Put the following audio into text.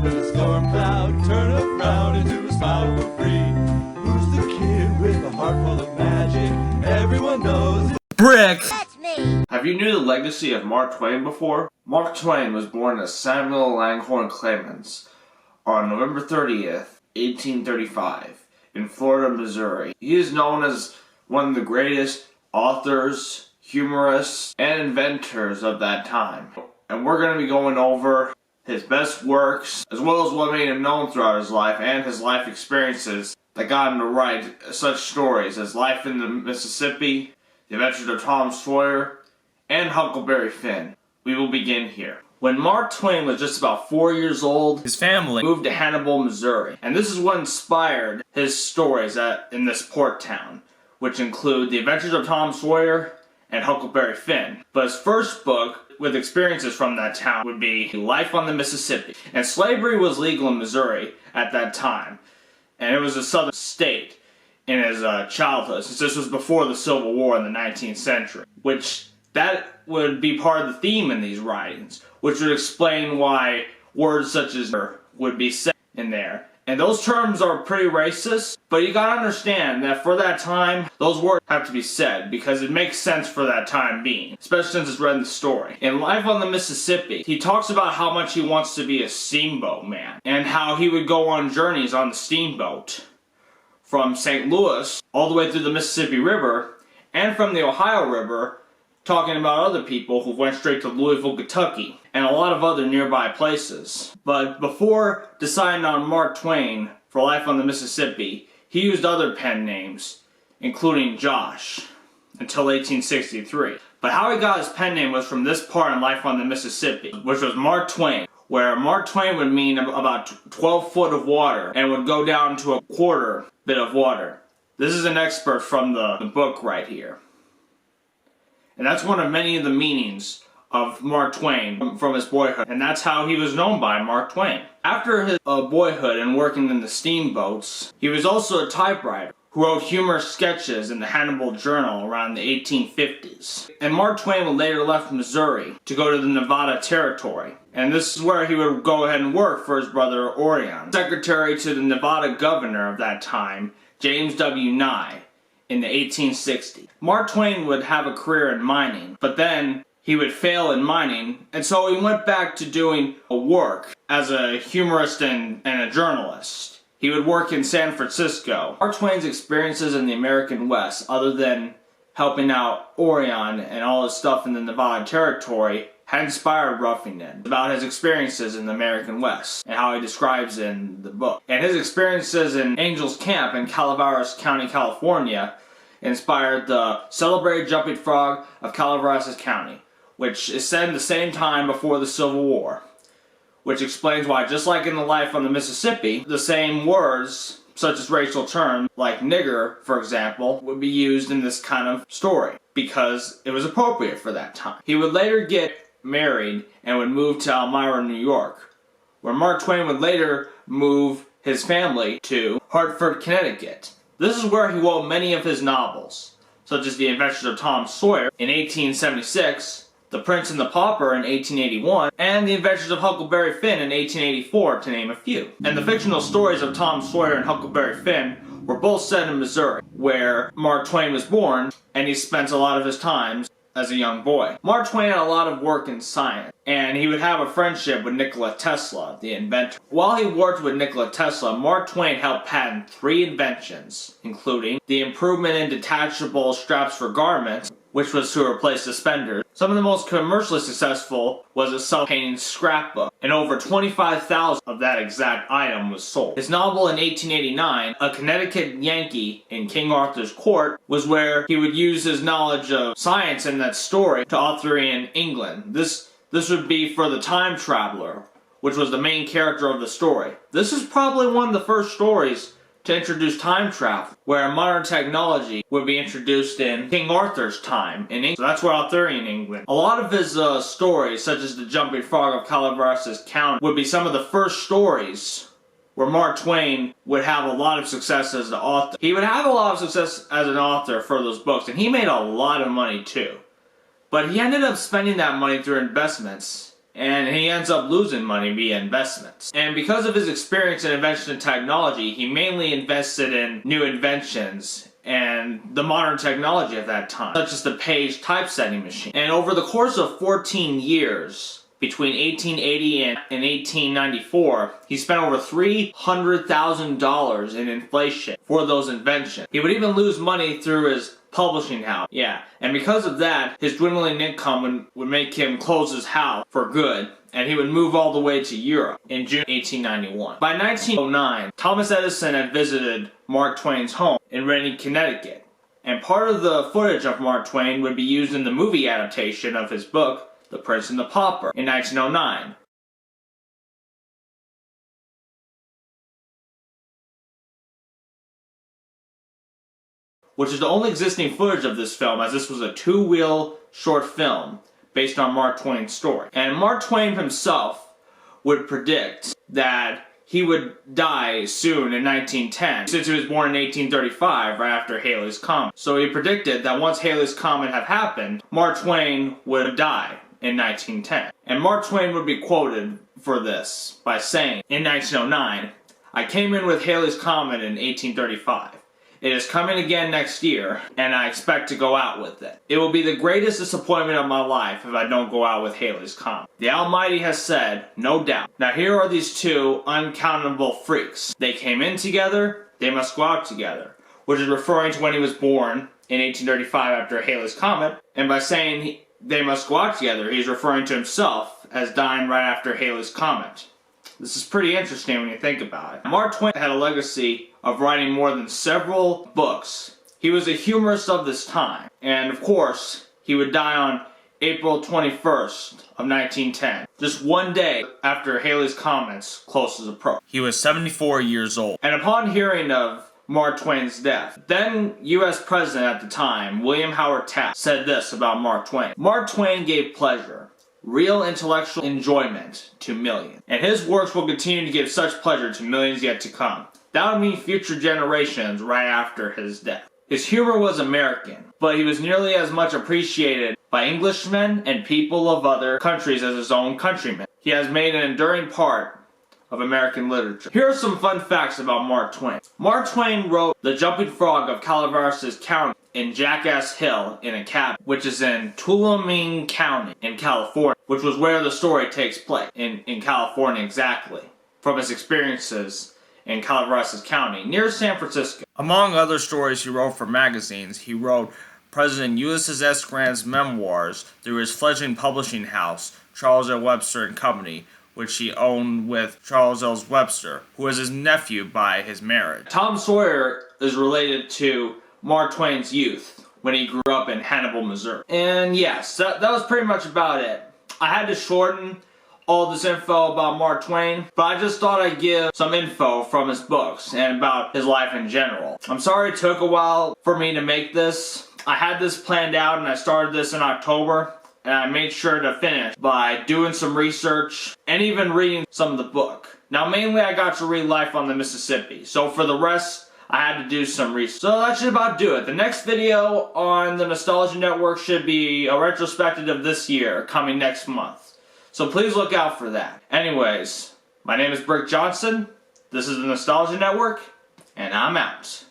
Does a storm cloud turn around into a smile for free? Who's the kid with a heart full of magic? Everyone knows. Brick! That's me! Have you knew the legacy of Mark Twain before? Mark Twain was born as Samuel Langhorne Clemens on November 30th, 1835, in Florida, Missouri. He is known as one of the greatest authors, humorists, and inventors of that time. And we're going to be going over his best works, as well as what made him known throughout his life and his life experiences that got him to write such stories as Life in the Mississippi, The Adventures of Tom Sawyer, and Huckleberry Finn. We will begin here. When Mark Twain was just about 4 years old, his family moved to Hannibal, Missouri. And this is what inspired his stories in this port town, which include The Adventures of Tom Sawyer and Huckleberry Finn. But his first book, with experiences from that town, would be Life on the Mississippi. And slavery was legal in Missouri at that time. And it was a southern state in his childhood, since this was before the Civil War in the 19th century, which that would be part of the theme in these writings, which would explain why words such as would be said in there. And those terms are pretty racist, but you gotta understand that for that time, those words have to be said because it makes sense for that time being, especially since it's read in the story. In Life on the Mississippi, he talks about how much he wants to be a steamboat man, and how he would go on journeys on the steamboat from St. Louis all the way through the Mississippi River, and from the Ohio River, talking about other people who went straight to Louisville, Kentucky, and a lot of other nearby places. But before deciding on Mark Twain for Life on the Mississippi, he used other pen names, including Josh, until 1863. But how he got his pen name was from this part in Life on the Mississippi, which was Mark Twain, where Mark Twain would mean about 12 foot of water and would go down to a quarter bit of water. This is an expert from the book right here. And that's one of many of the meanings of Mark Twain from his boyhood. And that's how he was known by Mark Twain. After his boyhood and working in the steamboats, he was also a typewriter who wrote humorous sketches in the Hannibal Journal around the 1850s. And Mark Twain would later left Missouri to go to the Nevada Territory. And this is where he would go ahead and work for his brother Orion, secretary to the Nevada governor of that time, James W. Nye, in the 1860s. Mark Twain would have a career in mining, but then he would fail in mining, and so he went back to doing work as a humorist and a journalist. He would work in San Francisco. Mark Twain's experiences in the American West, other than helping out Orion and all his stuff in the Nevada Territory, had inspired Roughing It about his experiences in the American West and how he describes in the book. And his experiences in Angel's Camp in Calaveras County, California inspired the celebrated jumping frog of Calaveras County, which is set in the same time before the Civil War, which explains why, just like in the Life on the Mississippi, the same words, such as racial terms, like nigger, for example, would be used in this kind of story, because it was appropriate for that time. He would later get married and would move to Elmira, New York, where Mark Twain would later move his family to Hartford, Connecticut. This is where he wrote many of his novels, such as The Adventures of Tom Sawyer in 1876, The Prince and the Pauper in 1881, and The Adventures of Huckleberry Finn in 1884, to name a few. And the fictional stories of Tom Sawyer and Huckleberry Finn were both set in Missouri, where Mark Twain was born, and he spent a lot of his time as a young boy. Mark Twain had a lot of work in science, and he would have a friendship with Nikola Tesla, the inventor. While he worked with Nikola Tesla, Mark Twain helped patent 3 inventions, including the improvement in detachable straps for garments, which was to replace suspenders. Some of the most commercially successful was a self-painting scrapbook, and over 25,000 of that exact item was sold. His novel in 1889, A Connecticut Yankee in King Arthur's Court, was where he would use his knowledge of science in that story to author in England. This would be for the time traveler, which was the main character of the story. This is probably one of the first stories to introduce time travel, where modern technology would be introduced in King Arthur's time in England. So that's where Arthurian England. A lot of his stories, such as The Jumping Frog of Calaveras County, would be some of the first stories where Mark Twain would have a lot of success as the author. He would have a lot of success as an author for those books, and he made a lot of money too. But he ended up spending that money through investments and he ends up losing money via investments. And because of his experience in invention and technology, he mainly invested in new inventions and the modern technology of that time, such as the page typesetting machine. And over the course of 14 years, between 1880 and 1894, he spent over $300,000 in inflation for those inventions. He would even lose money through his publishing house. Yeah, and because of that, his dwindling income would make him close his house for good, and he would move all the way to Europe in June 1891. By 1909, Thomas Edison had visited Mark Twain's home in Reading, Connecticut, and part of the footage of Mark Twain would be used in the movie adaptation of his book, The Prince and the Pauper, in 1909. Which is the only existing footage of this film, as this was a two-reel short film based on Mark Twain's story. And Mark Twain himself would predict that he would die soon in 1910, since he was born in 1835, right after Halley's Comet. So he predicted that once Halley's Comet had happened, Mark Twain would die in 1910. And Mark Twain would be quoted for this by saying, in 1909, "I came in with Halley's Comet in 1835. It is coming again next year, and I expect to go out with it. It will be the greatest disappointment of my life if I don't go out with Halley's Comet. The Almighty has said, no doubt. Now here are these two uncountable freaks. They came in together, they must go out together," which is referring to when he was born in 1835 after Halley's Comet, and by saying they must go out together, he's referring to himself as dying right after Halley's Comet. This is pretty interesting when you think about it. Mark Twain had a legacy of writing more than several books. He was a humorist of this time. And of course, he would die on April 21st of 1910, just one day after Halley's Comet's closest approach. He was 74 years old. And upon hearing of Mark Twain's death, then U.S. President at the time, William Howard Taft, said this about Mark Twain. "Mark Twain gave pleasure, real intellectual enjoyment, to millions. And his works will continue to give such pleasure to millions yet to come. That would mean future generations right after his death." His humor was American, but he was nearly as much appreciated by Englishmen and people of other countries as his own countrymen. He has made an enduring part of American literature. Here are some fun facts about Mark Twain. Mark Twain wrote The Jumping Frog of Calaveras County in Jackass Hill in a cabin, which is in Tuolumne County in California, which was where the story takes place, in California exactly, from his experiences in Calaveras County, near San Francisco. Among other stories he wrote for magazines, he wrote President Ulysses S. Grant's memoirs through his fledgling publishing house, Charles L. Webster and Company, which he owned with Charles L. Webster, who was his nephew by his marriage. Tom Sawyer is related to Mark Twain's youth when he grew up in Hannibal, Missouri. And yes, that was pretty much about it. I had to shorten all this info about Mark Twain, but I just thought I'd give some info from his books and about his life in general. I'm sorry it took a while for me to make this. I had this planned out and I started this in October, and I made sure to finish by doing some research and even reading some of the book. Now mainly I got to read Life on the Mississippi, so for the rest I had to do some research. So that should about do it. The next video on the Nostalgia Network should be a retrospective of this year, coming next month. So please look out for that. Anyways, my name is Brick Johnson, this is the Nostalgia Network, and I'm out.